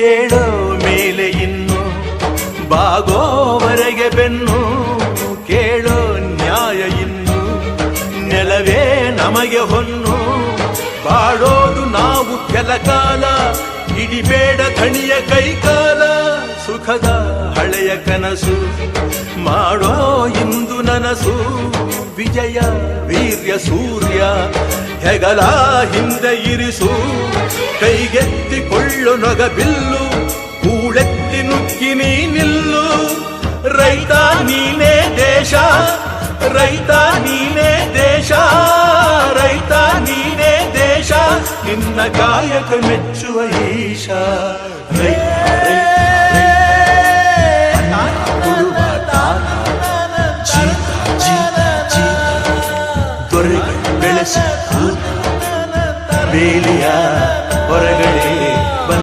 ಏಳೋ ಮೇಲೆ ಇನ್ನು ಬಾಗೋವರೆಗೆ ಬೆನ್ನು ಕೇಳೋ ನ್ಯಾಯ ಇನ್ನು ನೆಲವೇ ನಮಗೆ ಹೊನ್ನು ಬಾಳೋದು ನಾವು ಕೆಲ ಕಾಲ ಹಿಡಿಬೇಡ ಧಣಿಯ ಕೈಕಾಲ ಸುಖದ ಹಳೆಯ ಕನಸು ಮಾಡೋ ಇಂದು ನನಸು ವಿಜಯ ವೀರ್ಯ ಸೂರ್ಯ ಹೆಗಲ ಹಿಂದೆ ಇರಿಸು ಕೈಗೆತ್ತಿಕೊಳ್ಳು ನೊಗ ಬಿಲ್ಲು ಕೂಳೆತ್ತಿ ನುಗ್ಗಿ ನೀ ನಿಲ್ಲು ರೈತ ನೀನೇ ದೇಶ ರೈತ ನೀನೇ ದೇಶ ರೈತ ನೀನೇ ದೇಶ ನಿನ್ನ ಕಾಯಕ ಮೆಚ್ಚುವ ಈಶ ದೊರೆಗಳು ಬೆಳೆಸಿ ಬೇಲಿಯ ಹೊರಗಡೆ